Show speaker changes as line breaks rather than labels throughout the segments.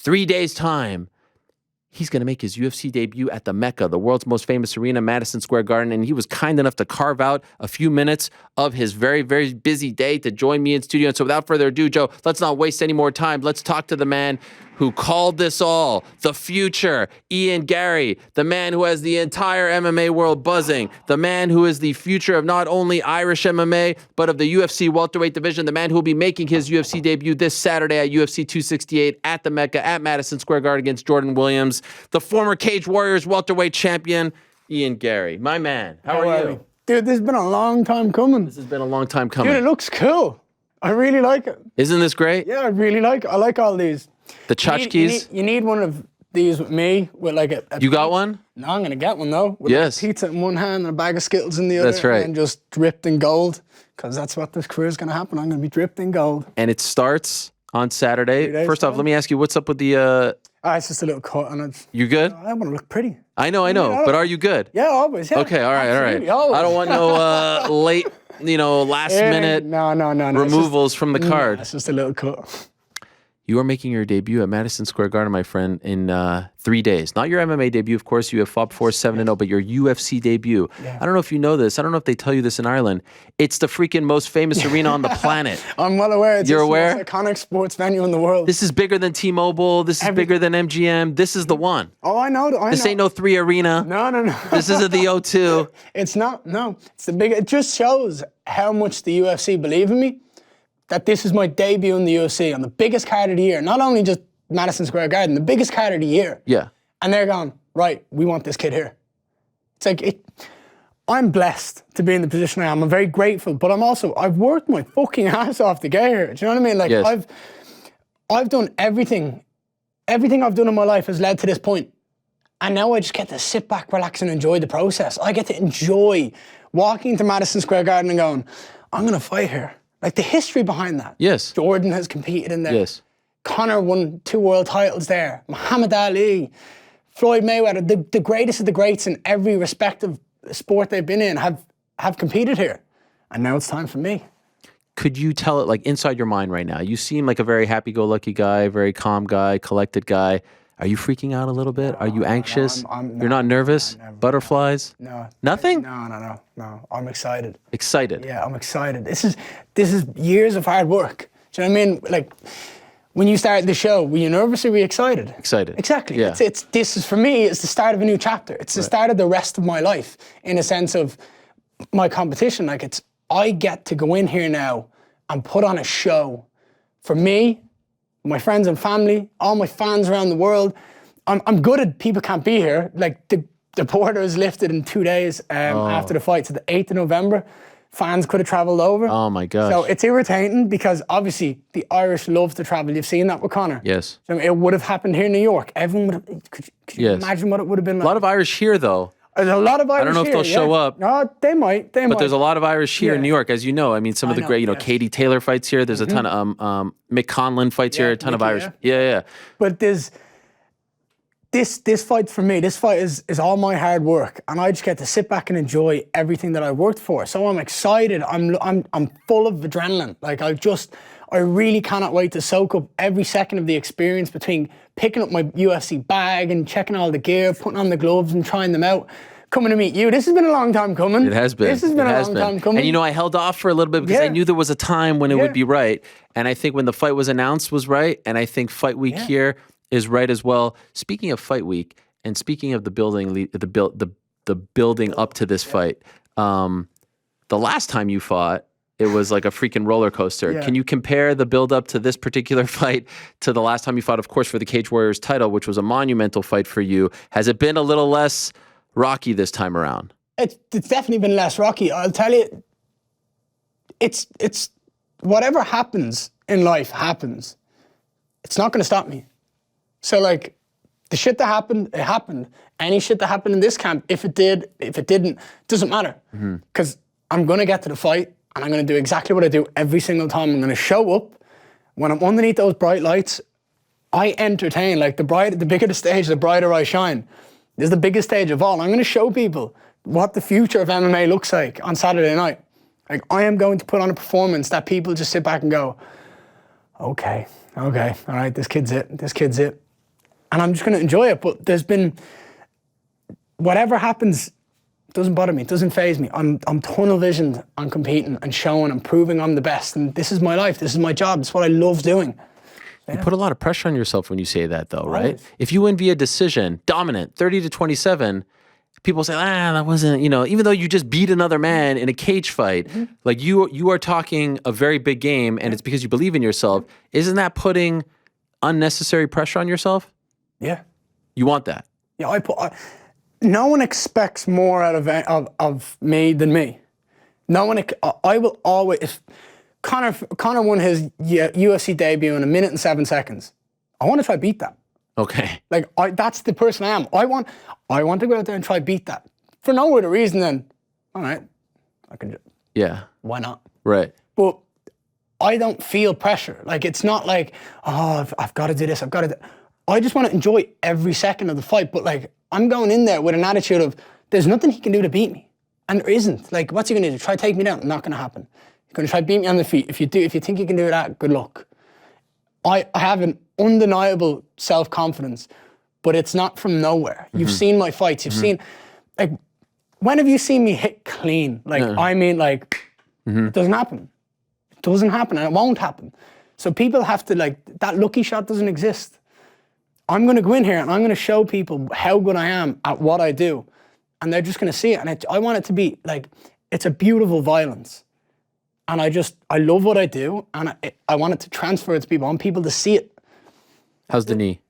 3 days' time, he's going to make his UFC debut at the Mecca, the world's most famous arena, Madison Square Garden. And he was kind enough to carve out a few minutes of his very, very busy day to join me in studio. And so without further ado, Joe, let's not waste any more time. Let's talk to the man who called this all, the future, Ian Garry, the man who has the entire MMA world buzzing, the man who is the future of not only Irish MMA, but of the UFC welterweight division, the man who will be making his UFC debut this Saturday at UFC 268 at the Mecca at Madison Square Garden against Jordan Williams, the former Cage Warriors welterweight champion, Ian Garry. My man, how are you?
Dude, this has been a long time coming.
This has been a long time coming.
Dude, it looks cool. I really like it.
Isn't this great?
Yeah, I really like it. I like all these.
The tchotchkes?
You need one of these with me, with like a
You got one?
No, I'm going to get one though. With
Yes.
like pizza in one hand and a bag of Skittles in the other.
That's right.
And just dripped in gold, because that's what this career is going to happen. I'm going to be dripped in gold.
And it starts on Saturday.
3 days
First off,
time.
let me ask you, what's up with the...
It's just a little cut. And
You good?
I want to look pretty.
I know, but are you good?
Yeah, always. Yeah.
Okay, all right.
Absolutely, always.
I don't want no late, last minute
No.
removals from the card.
It's just a little cut.
You are making your debut at Madison Square Garden, my friend, in 3 days. Not your MMA debut, of course. You have fought before 7-0, but your UFC debut. Yeah. I don't know if you know this. I don't know if they tell you this in Ireland. It's the freaking most famous arena on the planet.
I'm well aware.
You're aware?
It's the most iconic sports venue in the world.
This is bigger than T-Mobile. This is bigger than MGM. This is the one.
Oh, I know.
This ain't no 3 Arena.
No.
This isn't the O2.
It's not. No. It's the big. It just shows how much the UFC believe in me. That this is my debut in the UFC on the biggest card of the year. Not only just Madison Square Garden, the biggest card of the year.
Yeah.
And they're going, right, we want this kid here. It's like, I'm blessed to be in the position I am. I'm very grateful, but I've worked my fucking ass off to get here. Do you know what I mean? Like, yes. I've done everything. Everything I've done in my life has led to this point. And now I just get to sit back, relax, and enjoy the process. I get to enjoy walking into Madison Square Garden and going, I'm going to fight here. Like the history behind that.
Yes.
Jordan has competed in there.
Yes.
Conor won 2 world titles there. Muhammad Ali, Floyd Mayweather, the greatest of the greats in every respective sport they've been in have competed here. And now it's time for me.
Could you tell it, like, inside your mind right now? You seem like a very happy-go-lucky guy, very calm guy, collected guy. Are you freaking out a little bit? Are you anxious? You're not nervous? Butterflies?
No.
Nothing?
No. I'm excited.
Excited?
Yeah, I'm excited. This is years of hard work. Do you know what I mean? Like, when you started the show, were you nervous or were you excited?
Excited.
Exactly.
Yeah.
This is, for me, it's the start of a new chapter. It's the start of the rest of my life, in a sense of my competition. Like, I get to go in here now and put on a show for me, my friends and family, all my fans around the world. I'm gutted people can't be here. Like, the border is lifted in 2 days after the fight, so the 8th of November. Fans could have travelled over.
Oh my gosh.
So it's irritating because obviously the Irish love to travel. You've seen that with Conor.
Yes.
So it would have happened here in New York. Everyone would have, could you imagine what it would have been like?
A lot of Irish here, though.
There's a lot of Irish here.
I don't know if they'll show up.
No, they might.
But there's a lot of Irish here in New York, as you know. I mean, some of the great, Katie Taylor fights here. There's a ton of, Mick Conlon fights here, a ton of Irish. Yeah.
But there's, this fight for me, this fight is all my hard work, and I just get to sit back and enjoy everything that I worked for. So I'm excited. I'm full of adrenaline. Like, I really cannot wait to soak up every second of the experience between picking up my UFC bag and checking all the gear, putting on the gloves and trying them out, coming to meet you. This has been a long time coming.
It has been.
This has been a long time coming.
And I held off for a little bit because I knew there was a time when it would be right. And I think when the fight was announced was right. And I think fight week here is right as well. Speaking of fight week, and speaking of the building up to this fight, the last time you fought, it was like a freaking roller coaster.
Yeah.
Can you compare the build up to this particular fight to the last time you fought, of course, for the Cage Warriors title, which was a monumental fight for you? Has it been a little less rocky this time around?
It's definitely been less rocky. I'll tell you, it's whatever happens in life happens. It's not going to stop me. So, like, the shit that happened, it happened. Any shit that happened in this camp, if it did, if it didn't, doesn't matter. Because I'm going to get to the fight, and I'm going to do exactly what I do every single time. I'm going to show up. When I'm underneath those bright lights, I entertain. Like, the bigger the stage, the brighter I shine. This is the biggest stage of all. I'm going to show people what the future of MMA looks like on Saturday night. Like, I am going to put on a performance that people just sit back and go, okay, all right, this kid's it. and I'm just going to enjoy it. But there's been, whatever happens, doesn't bother me. It doesn't faze me. I'm tunnel visioned on competing and showing and proving I'm the best. And this is my life. This is my job. It's what I love doing.
You put a lot of pressure on yourself when you say that, though, right?
Always.
If you win via decision, dominant, 30-27, people say, that wasn't, even though you just beat another man in a cage fight, like you are talking a very big game, and it's because you believe in yourself. Isn't that putting unnecessary pressure on yourself?
Yeah.
You want that?
Yeah, no one expects more out of me than me. No one. I will always. If Conor won his UFC debut in 1 minute and 7 seconds, I want to try beat that.
Okay.
Like that's the person I am. I want to go out there and try beat that for no other reason than, all right, I can.
Yeah.
Why not?
Right.
But I don't feel pressure. Like it's not like, oh, I've got to do this. I've got to. I just want to enjoy every second of the fight. But like, I'm going in there with an attitude of, there's nothing he can do to beat me. And there isn't. Like, what's he going to do? Try to take me down? Not going to happen. He's going to try to beat me on the feet. If you think you can do that, good luck. I have an undeniable self-confidence, but it's not from nowhere. You've seen my fights. You've seen, like, when have you seen me hit clean? Like, I mean, like, it doesn't happen. It doesn't happen, and it won't happen. So people have to, like, that lucky shot doesn't exist. I'm going to go in here and I'm going to show people how good I am at what I do. And they're just going to see it. And I want it to be like, it's a beautiful violence. And I love what I do. And I want it to transfer it to people. I want people to see it.
How's the knee?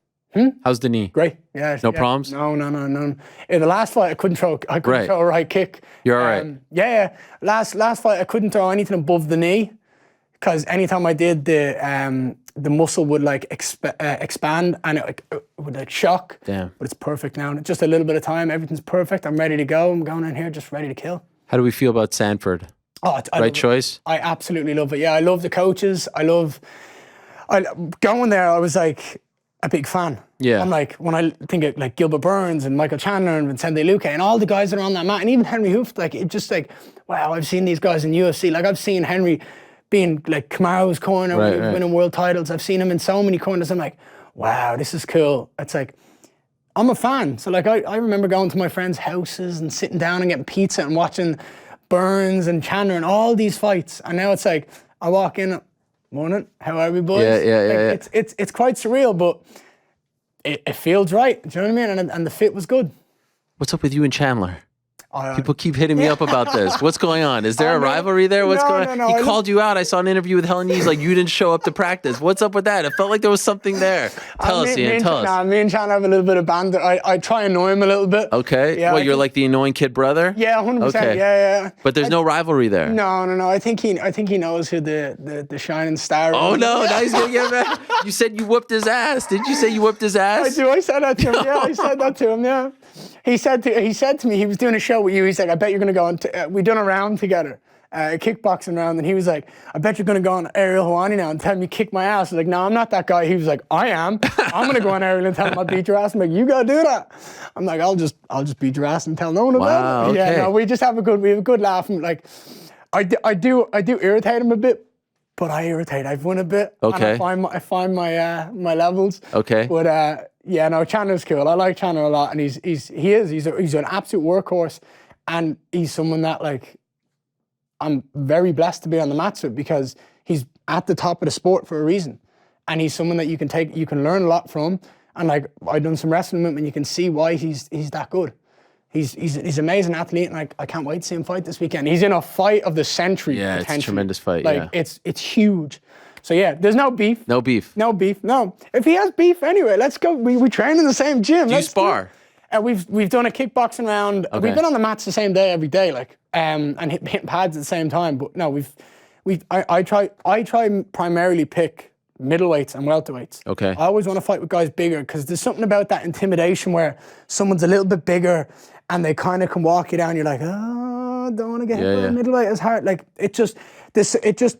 How's the knee?
Great. Yeah.
No problems?
No. In the last fight, I couldn't throw a right kick.
You're all right.
Yeah. Last fight, I couldn't throw anything above the knee. Because anytime I did, the muscle would like expand and it would like shock.
Damn.
But it's perfect now. Just a little bit of time. Everything's perfect. I'm ready to go. I'm going in here just ready to kill.
How do we feel about Sanford?
Oh,
right choice?
I absolutely love it. Yeah, I love the coaches. Going there, I was like a big fan.
Yeah.
I'm like, when I think of like Gilbert Burns and Michael Chandler and Vicente Luque and all the guys that are on that mat, and even Henry Hooft, like it just like, wow, I've seen these guys in UFC. Like I've seen Henry being like Kamaru's corner, winning world titles. I've seen him in so many corners. I'm like, wow, this is cool. It's like, I'm a fan. So like, I remember going to my friends' houses and sitting down and getting pizza and watching Burns and Chandler and all these fights. And now it's like, I walk in, morning, how are we, boys?
Yeah.
It's quite surreal, but it feels right. Do you know what I mean? And the fit was good.
What's up with you and Chandler? People keep hitting me up about this. What's going on? Is there a rivalry there? What's going on? He called you out. I saw an interview with Helen Nees, like you didn't show up to practice. What's up with that? It felt like there was something there. Tell us, Ian. Tell us.
Me and Chandler have a little bit of banter. I try and annoy him a little bit.
Okay. Yeah, you're like the annoying kid brother?
Yeah, 100%. Okay. Yeah.
But there's no rivalry there.
No. I think he knows who the shining star is.
Oh no, now he's gonna get mad. You said you whooped his ass. Didn't you say you whooped his ass?
I do. I said that to him. No. Yeah, I said that to him. Yeah. He said to me, he was doing a show with you. He's like, I bet you're going to go on. We done a round together, a kickboxing round. And he was like, I bet you're going to go on Ariel Helwani now and tell him you kicked my ass. I was like, no, I'm not that guy. He was like, I am. I'm going to go on Ariel and tell him I beat your ass. I'm like, you got to do that. I'm like, I'll just beat your ass and tell no one about it.
Okay.
Yeah, no, we have a good laugh. And like, I do irritate him a bit, but I irritate everyone a bit.
Okay.
And I find my levels.
Okay.
But yeah, no, Chandler's cool. I like Chandler a lot, and he's an absolute workhorse, and he's someone that like I'm very blessed to be on the mats with because he's at the top of the sport for a reason, and he's someone that you can learn a lot from, and like I've done some wrestling with him, and you can see why he's that good. He's an amazing athlete, and I can't wait to see him fight this weekend. He's in a fight of the century.
Yeah, it's a tremendous fight.
Like it's huge. So yeah, there's no beef.
No beef.
No beef. No. If he has beef anyway, let's go. We train in the same gym.
Do you spar?
We've done a kickboxing round.
Okay.
We've been on the mats the same day every day, like and hitting pads at the same time. But no, I try primarily pick middleweights and welterweights.
Okay.
I always want to fight with guys bigger because there's something about that intimidation where someone's a little bit bigger and they kind of can walk you down. You're like, oh, I don't want to get hit by a middleweight as hard. Like it just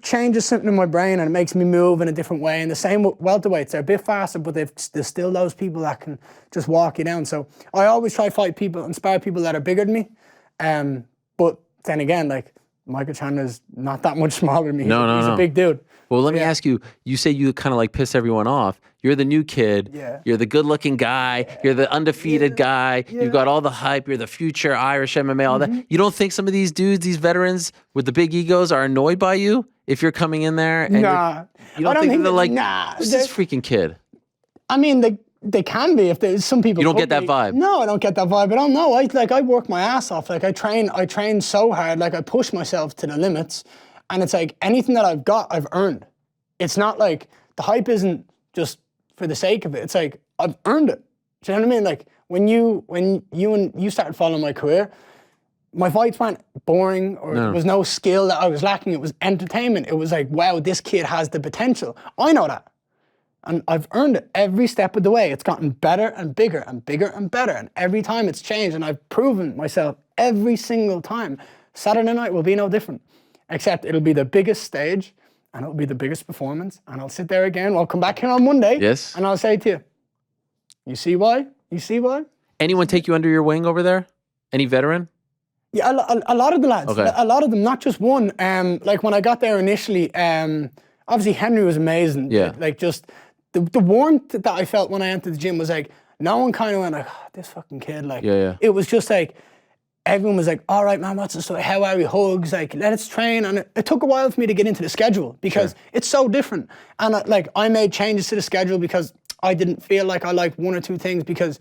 changes something in my brain and it makes me move in a different way. And the same with welterweights. They're a bit faster, but there's still those people that can just walk you down. So I always try to fight people, inspire people that are bigger than me. But then again, like Michael Chandler's not that much smaller than me. He's a big dude.
Well, let me ask you, you say you kind of like piss everyone off. You're the new kid.
Yeah.
You're the good-looking guy. You're the undefeated guy. You've got all the hype. You're the future Irish MMA, all that. You don't think some of these dudes, these veterans with the big egos are annoyed by you if you're coming in there? And
Nah.
you don't
I don't
think
think
they're like,
nah.
who's this freaking kid?
I mean, they can be if there's some people.
You don't
could
get that
be.
vibe?
No, I don't get that vibe. But I don't know. I work my ass off. Like I train so hard. Like I push myself to the limits, and it's like anything that I've got, I've earned. It's not like the hype isn't just for the sake of it. It's like I've earned it. Do you know what I mean? Like when you started following my career, my fights weren't boring or there was no skill that I was lacking. It was entertainment. It was like, wow, this kid has the potential. I know that. And I've earned it every step of the way. It's gotten better and bigger and bigger and better. And every time it's changed, and I've proven myself every single time. Saturday night will be no different, except it'll be the biggest stage and it'll be the biggest performance. And I'll sit there again. I'll come back here on Monday.
Yes.
And I'll say to you, you see why? You see why?
Anyone take you under your wing over there? Any veteran?
Yeah, a lot of the lads.
Okay.
A lot of them, not just one. Like when I got there initially, obviously Henry was amazing.
Yeah.
Like just the warmth that I felt when I entered the gym was like, no one kind of went like, oh, this fucking kid. Like, it was just like, everyone was like, all right, man, what's the story? How are we? Hugs, like, let us train. And it took a while for me to get into the schedule because it's so different. And I made changes to the schedule because I didn't feel like I liked one or two things because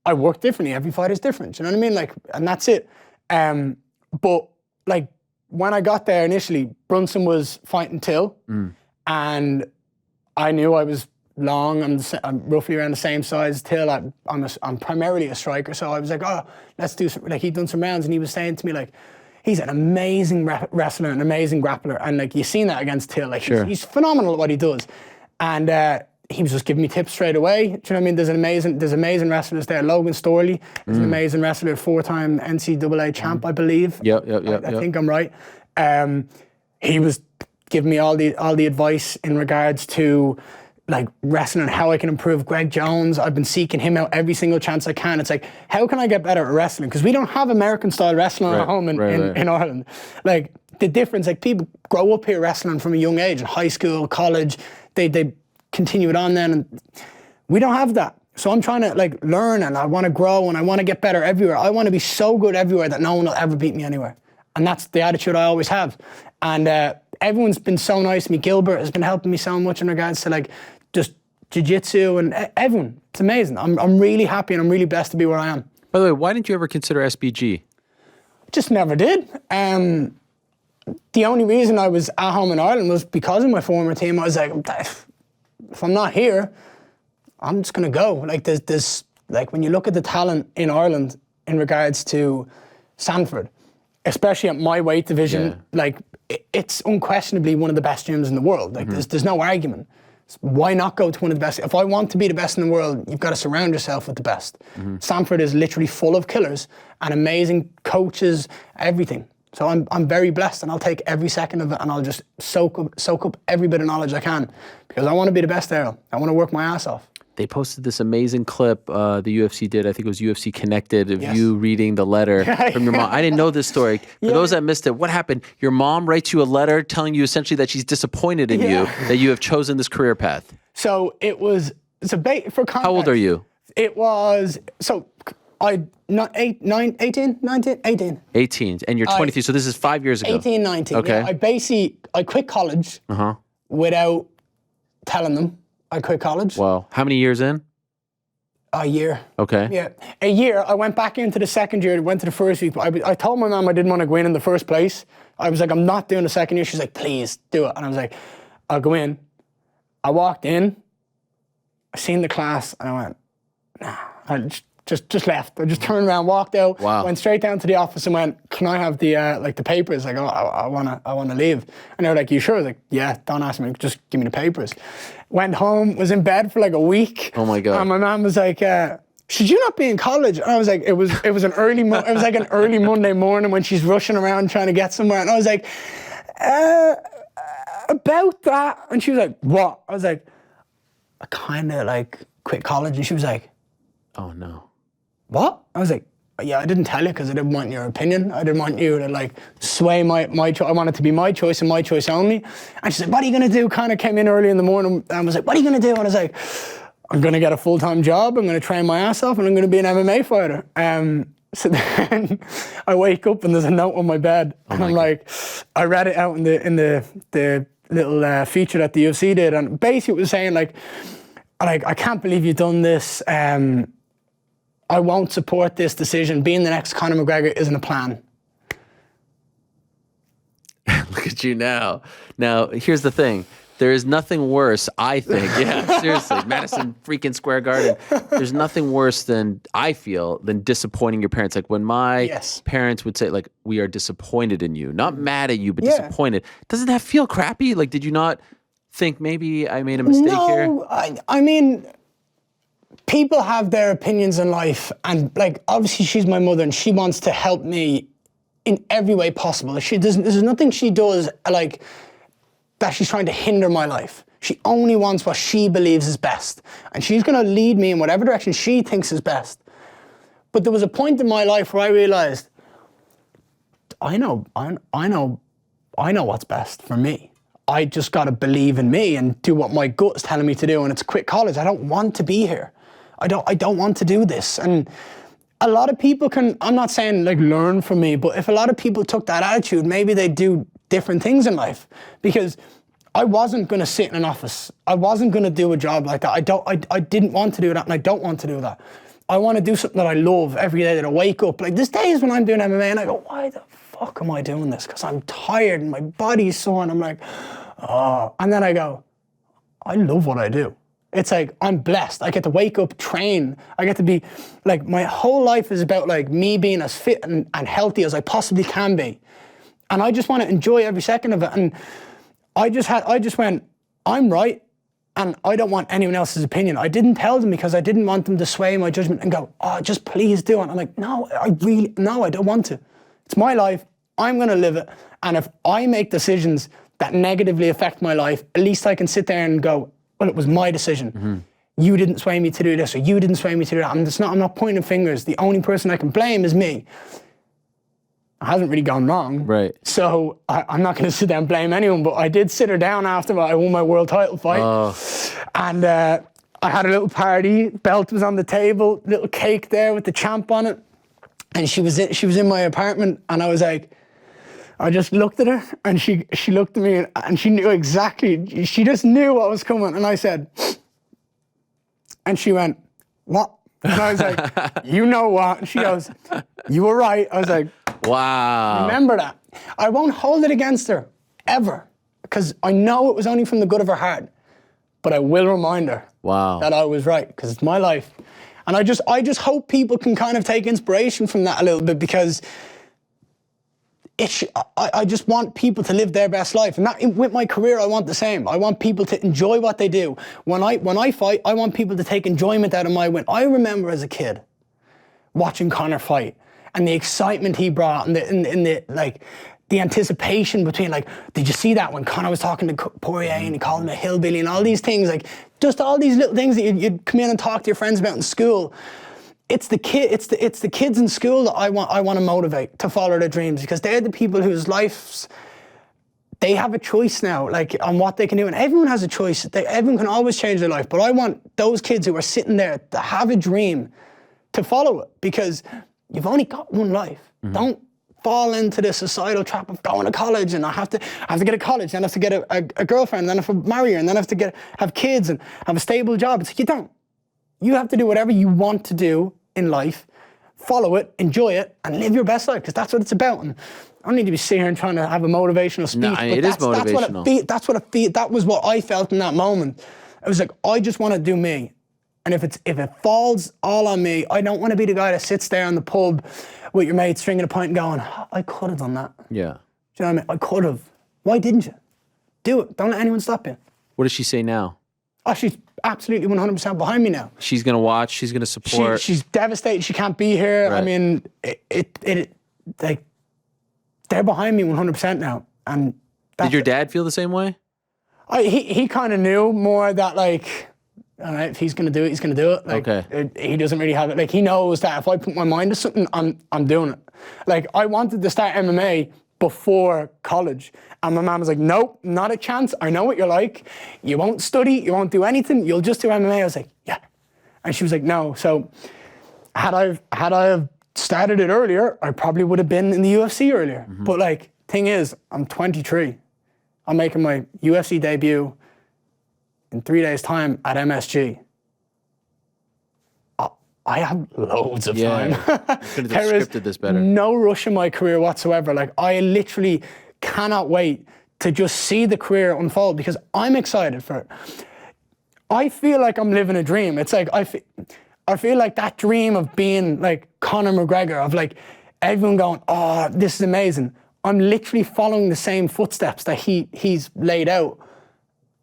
I work differently. Every fight is different. You know what I mean? Like, and that's it. But like when I got there initially, Brunson was fighting Till, and I knew I was long. I'm roughly around the same size as Till. I'm primarily a striker, so I was like, oh, let's do some. Like he'd done some rounds, and he was saying to me like, he's an amazing wrestler, an amazing grappler, and like you've seen that against Till. Like he's phenomenal at what he does, and he was just giving me tips straight away. Do you know what I mean? There's amazing wrestlers there. Logan Storley is an amazing wrestler, 4-time NCAA champ, I believe. I think I'm right. He was giving me all the advice in regards to like wrestling and how I can improve. Greg Jones, I've been seeking him out every single chance I can. It's like, how can I get better at wrestling? Because we don't have American style wrestling at home in Ireland. Like the difference, like people grow up here wrestling from a young age, in high school, college, they continue it on then, and we don't have that. So I'm trying to like learn, and I want to grow, and I want to get better everywhere. I want to be so good everywhere that no one will ever beat me anywhere. And that's the attitude I always have. And everyone's been so nice to me. Gilbert has been helping me so much in regards to like just jiu-jitsu and everyone. It's amazing. I'm really happy and I'm really blessed to be where I am.
By the way, why didn't you ever consider SBG?
Just never did. The only reason I was at home in Ireland was because of my former team. I was like, if I'm not here, I'm just gonna go. Like there's like when you look at the talent in Ireland in regards to Sanford, especially at my weight division, like it's unquestionably one of the best gyms in the world. Like there's no argument. Why not go to one of the best? If I want to be the best in the world, you've got to surround yourself with the best. Sanford is literally full of killers and amazing coaches, everything. So I'm very blessed, and I'll take every second of it, and I'll just soak up every bit of knowledge I can, because I want to be the best there. I want to work my ass off.
They posted this amazing clip the UFC did. I think it was UFC Connected of you reading the letter from your mom. I didn't know this story. For those that missed it, what happened? Your mom writes you a letter telling you essentially that she's disappointed in you, that you have chosen this career path.
So it was, for context.
How old are you?
It was, so I, not 18,
and you're 23, so this is 5 years ago.
18, 19.
Okay.
Yeah, I quit college without telling them I quit college.
Wow. How many years in?
A year.
Okay.
Yeah. A year. I went back into the second year, went to the first week. I told my mom I didn't want to go in the first place. I was like, I'm not doing the second year. She's like, please do it. And I was like, I'll go in. I walked in, I seen the class, and I went, nah. I just left. I just turned around, walked out, went straight down to the office and went, can I have the the papers? Like, oh, I wanna leave. And they were like, you sure? I was like, yeah, don't ask me, just give me the papers. Went home, was in bed for like a week.
Oh my God.
And my mom was like, should you not be in college? And I was like, it was an early Monday morning when she's rushing around trying to get somewhere. And I was like, about that. And she was like, what? I was like, I kind of like quit college. And she was like,
oh no.
what? I was like, yeah, I didn't tell you because I didn't want your opinion. I didn't want you to like sway my choice. I want it to be my choice and my choice only. And she's like, what are you going to do? Kind of came in early in the morning and was like, what are you going to do? And I was like, I'm going to get a full-time job. I'm going to train my ass off and I'm going to be an MMA fighter. So then I wake up and there's a note on my bed. And I'm like, I read it out in the little feature that the UFC did. And basically it was saying like, I can't believe you've done this. I won't support this decision. Being the next Conor McGregor isn't a plan.
Look at you now. Now, here's the thing. There is nothing worse, I think. Yeah, seriously. Madison freaking Square Garden. There's nothing worse than, I feel, than disappointing your parents. Like when my parents would say, like, we are disappointed in you. Not mad at you, but disappointed. Doesn't that feel crappy? Like, did you not think maybe I made a mistake here?
No, I mean, people have their opinions in life. And, like, obviously she's my mother and she wants to help me in every way possible. There's nothing she does, like, that she's trying to hinder my life. She only wants what she believes is best. And she's going to lead me in whatever direction she thinks is best. But there was a point in my life where I realized, I know what's best for me. I just got to believe in me and do what my gut is telling me to do. And it's quit college. I don't want to be here. I don't want to do this. And a lot of people can, I'm not saying like learn from me, but if a lot of people took that attitude, maybe they do different things in life, because I wasn't going to sit in an office. I wasn't going to do a job like that. I didn't want to do that, and I don't want to do that. I want to do something that I love every day, that I wake up. Like there's days when I'm doing MMA and I go, why the fuck am I doing this? Because I'm tired and my body's sore and I'm like, oh. And then I go, I love what I do. It's like, I'm blessed. I get to wake up, train. I get to be, like, my whole life is about like me being as fit and healthy as I possibly can be. And I just want to enjoy every second of it. And I just went, I'm right, and I don't want anyone else's opinion. I didn't tell them because I didn't want them to sway my judgment and go, oh, just please do it. I'm like, no, I don't want to. It's my life. I'm going to live it. And if I make decisions that negatively affect my life, at least I can sit there and go, well, it was my decision. Mm-hmm. You didn't sway me to do this, or you didn't sway me to do that. I'm not pointing fingers. The only person I can blame is me. It hasn't really gone wrong. Right. So I'm not going to sit there and blame anyone, but I did sit her down after I won my world title fight. Oh. And I had a little party, belt was on the table, little cake there with the champ on it. And she was in my apartment, and I was like, I just looked at her, and she looked at me, and she knew exactly, she just knew what was coming. And I said, and she went, what? And I was like, you know what? And she goes, you were right. I was like, wow. Remember that. I won't hold it against her, ever, because I know it was only from the good of her heart. But I will remind her that I was right, because it's my life. And I just hope people can kind of take inspiration from that a little bit, because I just want people to live their best life. And that, with my career, I want the same. I want people to enjoy what they do. When I fight, I want people to take enjoyment out of my win. I remember as a kid watching Conor fight, and the excitement he brought, and the anticipation between, like, did you see that when Conor was talking to Poirier and he called him a hillbilly and all these things, like, just all these little things that you'd come in and talk to your friends about in school. It's the kids in school that I want to motivate to follow their dreams, because they're the people whose lives, they have a choice now, like, on what they can do. And everyone has a choice. Everyone can always change their life. But I want those kids who are sitting there to have a dream to follow it, because you've only got one life. Mm-hmm. Don't fall into the societal trap of going to college, and I have to get a college, then I have to get a girlfriend, then I have to marry her, and then I have to have kids and have a stable job. It's like, you don't. You have to do whatever you want to do in life, follow it, enjoy it, and live your best life, because that's what it's about. And I don't need to be sitting here and trying to have a motivational speech. No,
it is motivational.
That was what I felt in that moment. It was like, I just want to do me. And if it falls all on me, I don't want to be the guy that sits there in the pub with your mates drinking a pint and going, I could have done that. Yeah. Do you know what I mean? I could have. Why didn't you? Do it. Don't let anyone stop you.
What does she say now?
Oh, she's absolutely 100% behind me now.
She's going to watch. She's going to support.
She's devastated. She can't be here. Right. I mean, like, they're behind me 100% now. And
did your dad feel the same way?
He kind of knew more that, like, all right, if he's going to do it, he's going to do it. Like, he doesn't really have it. Like, he knows that if I put my mind to something, I'm doing it. Like, I wanted to start MMA before college. And my mom was like, nope, not a chance. I know what you're like. You won't study. You won't do anything. You'll just do MMA. I was like, yeah. And she was like, no. So had I started it earlier, I probably would have been in the UFC earlier. But like, thing is, I'm 23. I'm making my UFC debut in 3 days' time at MSG. I have loads of time.
You could have scripted this better.
No rush in my career whatsoever. Like, I literally cannot wait to just see the career unfold because I'm excited for it. I feel like I'm living a dream. It's like, I feel like that dream of being like Conor McGregor, of like everyone going, oh, this is amazing. I'm literally following the same footsteps that he's laid out.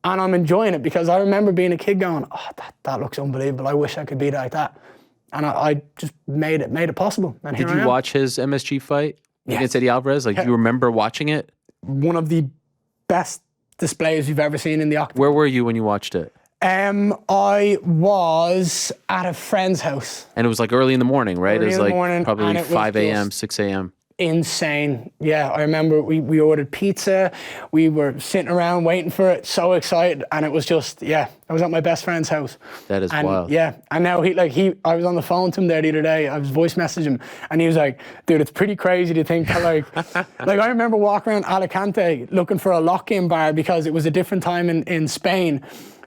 And I'm enjoying it because I remember being a kid going, oh, that looks unbelievable. I wish I could be like that. And I just made it possible. And
did you watch his MSG fight against Eddie Alvarez? Like, do you remember watching it?
One of the best displays you've ever seen in the octagon.
Where were you when you watched it?
I was at a friend's house.
And it was like early in the morning, right?
Early
it was
in the
like
morning,
probably 5 a.m., 6 a.m.
Insane. Yeah, I remember we ordered pizza. We were sitting around waiting for it, so excited. And it was just, I was at my best friend's house.
That is wild.
Yeah, and now I was on the phone to him there the other day. I was voice messaging him, and he was like, dude, it's pretty crazy to think that like I remember walking around Alicante looking for a lock-in bar because it was a different time in Spain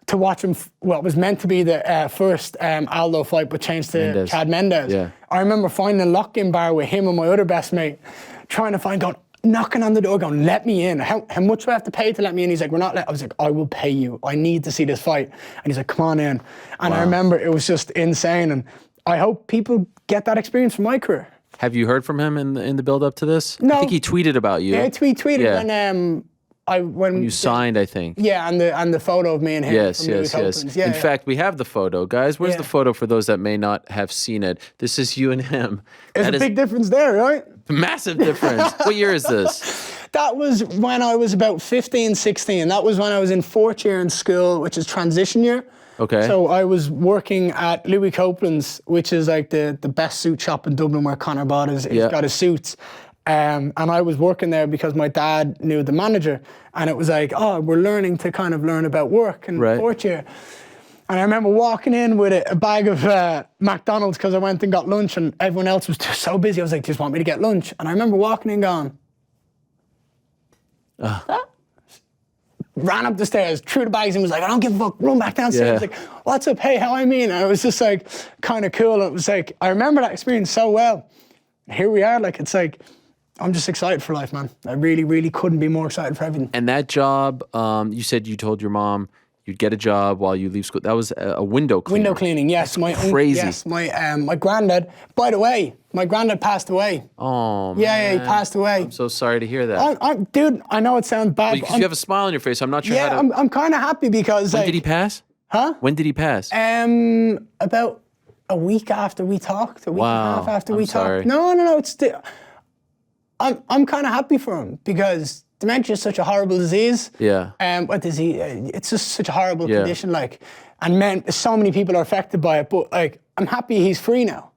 to watch him, what was meant to be the first Aldo fight, but changed to Chad Mendes.
Yeah.
I remember finding a lock-in bar with him and my other best mate, trying to find, knocking on the door, going, let me in. How much do I have to pay to let me in? He's like, I was like, I will pay you. I need to see this fight. And he's like, come on in. And I remember it was just insane. And I hope people get that experience from my career.
Have you heard from him in the build-up to this?
No.
I think he tweeted about you.
Yeah, he tweeted when
you signed, I think.
Yeah, and the photo of me and him.
Yes.
Yeah,
in fact, we have the photo, guys. Where's the photo for those that may not have seen it? This is you and him.
There's a big difference there, right?
Massive difference. What year is this?
That was when I was about 15, 16. That was when I was in fourth year in school, which is transition year.
Okay.
So I was working at Louis Copeland's, which is like the best suit shop in Dublin where Conor bought he's got his suits. And I was working there because my dad knew the manager, and it was like, oh, we're learning to kind of learn about work in fourth year. And I remember walking in with a bag of McDonald's because I went and got lunch, and everyone else was just so busy. I was like, do you just want me to get lunch? And I remember walking in going, ran up the stairs, threw the bags, and was like, I don't give a fuck, run back downstairs. I was like, what's up, hey, how I mean? And it was just like kind of cool. It was like, I remember that experience so well. Here we are, like, it's like, I'm just excited for life, man. I really, really couldn't be more excited for everything.
And that job, you said you told your mom you'd get a job while you leave school. That was a window cleaner.
Window cleaning, yes.
Crazy.
Yes, my granddad, by the way, my granddad passed away.
Oh, man.
Yeah, he passed away.
I'm so sorry to hear that.
Dude, I know it sounds bad.
Because you have a smile on your face. I'm not sure how to...
I'm kind of happy because...
When did he pass?
Huh?
When did he pass?
About a week after we talked. A week and a half after we talked. No, it's... I'm kind of happy for him because dementia is such a horrible disease.
Yeah.
What disease? It's just such a horrible condition. Like, and so many people are affected by it. But like, I'm happy he's free now.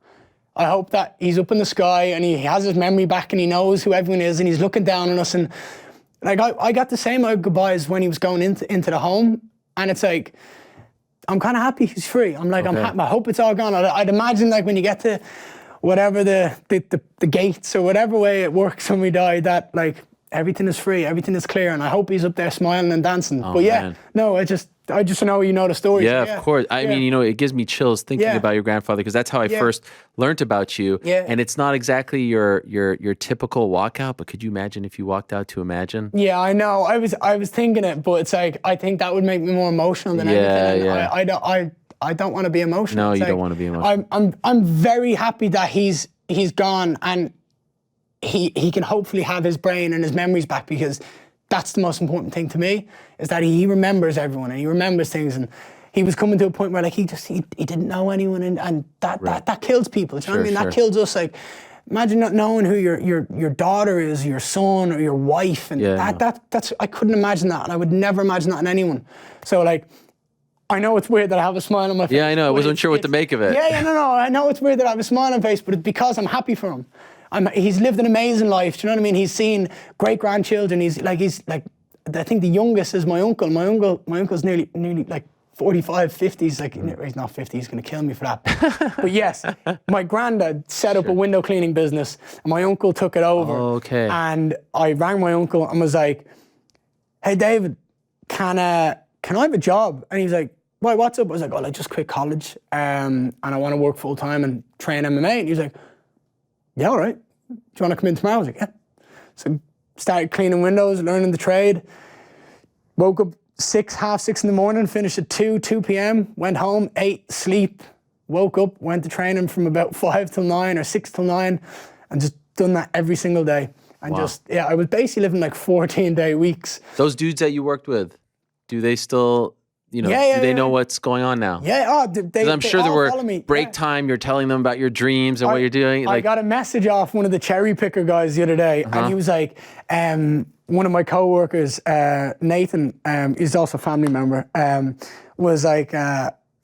I hope that he's up in the sky and he has his memory back and he knows who everyone is and he's looking down on us. And like, I got the same goodbyes when he was going into the home, and it's like, I'm kind of happy he's free. I'm like, I'm happy. I hope it's all gone. I'd imagine like when you get to whatever the gates or whatever way it works when we die, that like everything is free, everything is clear, and I hope he's up there smiling and dancing.
Oh,
but yeah,
man.
No, I just know you know the story.
Yeah, of course. I mean, it gives me chills thinking about your grandfather because that's how I first learned about you.
Yeah.
And it's not exactly your typical walkout, but could you imagine if you walked out to Imagine?
Yeah, I know. I was thinking it, but it's like I think that would make me more emotional than anything.
Yeah.
I don't want to be emotional.
No,
it's
you
like,
don't want to be emotional.
I'm very happy that he's gone and he can hopefully have his brain and his memories back, because that's the most important thing to me, is that he remembers everyone and he remembers things. And he was coming to a point where like he didn't know anyone, and that kills people. Do you know what I mean? That kills us. Like, imagine not knowing who your daughter is, your son, or your wife, and that's I couldn't imagine that, and I would never imagine that in anyone. So like, I know it's weird that I have a smile on my face.
Yeah, I know. I wasn't sure what to make of it.
Yeah, no. I know it's weird that I have a smile on my face, but it's because I'm happy for him. He's lived an amazing life. Do you know what I mean? He's seen great grandchildren. He's like, I think the youngest is my uncle. My uncle's nearly like 45, 50. He's like, he's not 50. He's going to kill me for that. But yes, my granddad set up a window cleaning business, and my uncle took it over.
Oh, okay.
And I rang my uncle and was like, "Hey, David, can I have a job?" And he's like, "Why? What's up?" I was like, "Oh, I just quit college, and I want to work full time and train MMA." And he was like, "Yeah, all right. Do you want to come in tomorrow?" I was like, "Yeah." So started cleaning windows, learning the trade. Woke up half six in the morning, finished at 2 p.m., went home, ate, sleep, woke up, went to training from about 5 till 9 or 6 till 9, and just done that every single day. And I was basically living like 14-day weeks.
Those dudes that you worked with, do they still, do they know what's going on now?
Yeah,
I'm sure there were break
Yeah.
time, you're telling them about your dreams and what you're doing.
I got a message off one of the cherry picker guys the other day, and he was like, one of my co-workers, Nathan, he's also a family member, was like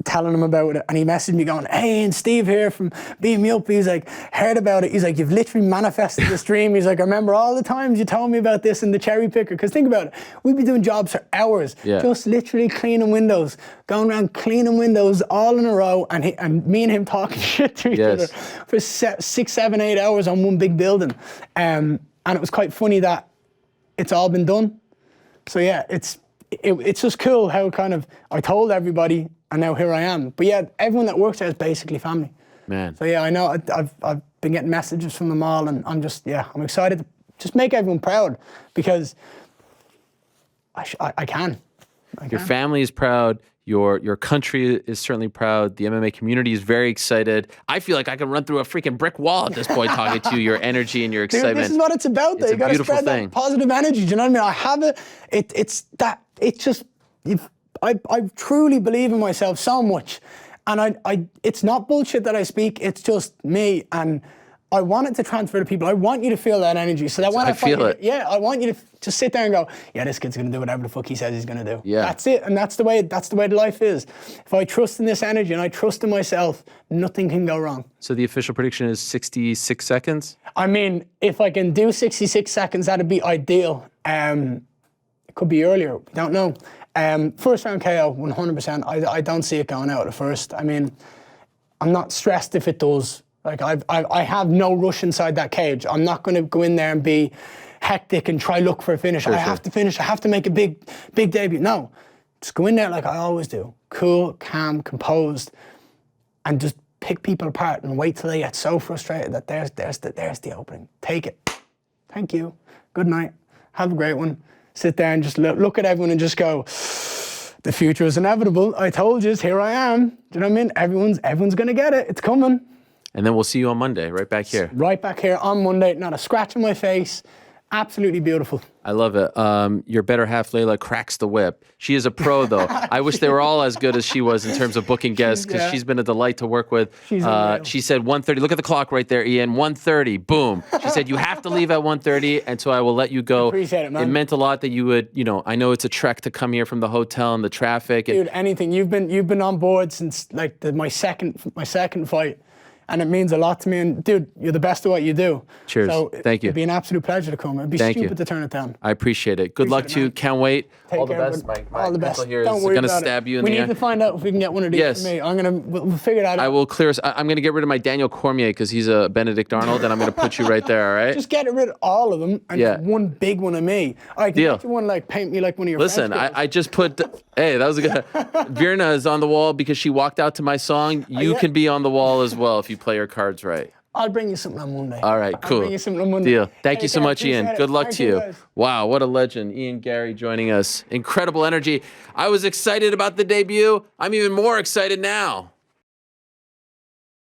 telling him about it, and he messaged me going, "Hey, and Steve here from Beam Me Up." He's like, "Heard about it." He's like, "You've literally manifested this dream." He's like, "I remember all the times you told me about this in the cherry picker." Because think about it, we'd be doing jobs for hours, just literally cleaning windows, going around cleaning windows all in a row, and me and him talking shit to each other for 6, 7, 8 hours on one big building. And it was quite funny that it's all been done. So yeah, it's just cool how kind of I told everybody, and now here I am. But yeah, everyone that works there is basically family.
Man.
So yeah, I know I've been getting messages from them all, and I'm excited to just make everyone proud, because I can.
Your family is proud. Your country is certainly proud. The MMA community is very excited. I feel like I can run through a freaking brick wall at this point talking to you, your energy and your excitement.
Dude, this is what it's about, though. You got to spread that positive energy. Do you know what I mean? I have it. I truly believe in myself so much. And it's not bullshit that I speak. It's just me. And I want it to transfer to people. I want you to feel that energy. So that when I
feel it.
Yeah, I want you to just sit there and go, yeah, this kid's going to do whatever the fuck he says he's going to do.
Yeah.
That's it. And that's the way life is. If I trust in this energy and I trust in myself, nothing can go wrong.
So the official prediction is 66 seconds?
I mean, if I can do 66 seconds, that'd be ideal. It could be earlier. We don't know. First round KO, 100%. I don't see it going out at first. I mean, I'm not stressed if it does. Like I have no rush inside that cage. I'm not going to go in there and be hectic and try look for a finish. I have to finish. I have to make a big debut. No, just go in there like I always do. Cool, calm, composed, and just pick people apart and wait till they get so frustrated that there's the opening. Take it. Thank you. Good night. Have a great one. Sit there and just look at everyone and just go, the future is inevitable. I told you, here I am. Do you know what I mean? Everyone's going to get it. It's coming.
And then we'll see you on Monday, right back here.
Right back here on Monday. Not a scratch on my face. Absolutely beautiful.
I love it. Your better half, Layla, cracks the whip. She is a pro, though. I wish they were all as good as she was in terms of booking guests, because she's been a delight to work with. She said 1:30. Look at the clock right there, Ian. 1:30. Boom. She said you have to leave at 1:30, and so I will let you go.
Appreciate it, man.
It meant a lot that you would, I know it's a trek to come here from the hotel and the traffic.
Dude, anything. You've been on board since like my second fight. And it means a lot to me. And dude, you're the best at what you do.
Cheers.
So
thank you.
It'd be an absolute pleasure to come. It'd be stupid to turn it down.
I appreciate it. Good luck to you. Can't wait.
Take
all the
care,
best.
all the best.
Here
Don't
is
worry
gonna
about
stab
it.
you in the
We need to find out if we can get one of these for me. We'll figure that out.
I will clear. I'm going to get rid of my Daniel Cormier because he's a Benedict Arnold, and I'm going to put you right there. All right.
Just get rid of all of them and just one big one of me. I can get you one like paint me like one of your.
Listen, I just put. Hey, that was a good. Virna is on the wall because she walked out to my song. You can be on the wall as well if you play your cards right.
I'll bring you something on Monday.
All right, cool.
I'll bring you something on Monday.
Deal. Thank you so much, Ian. Good luck to you.
Guys.
Wow, what a legend. Ian Garry joining us. Incredible energy. I was excited about the debut. I'm even more excited now.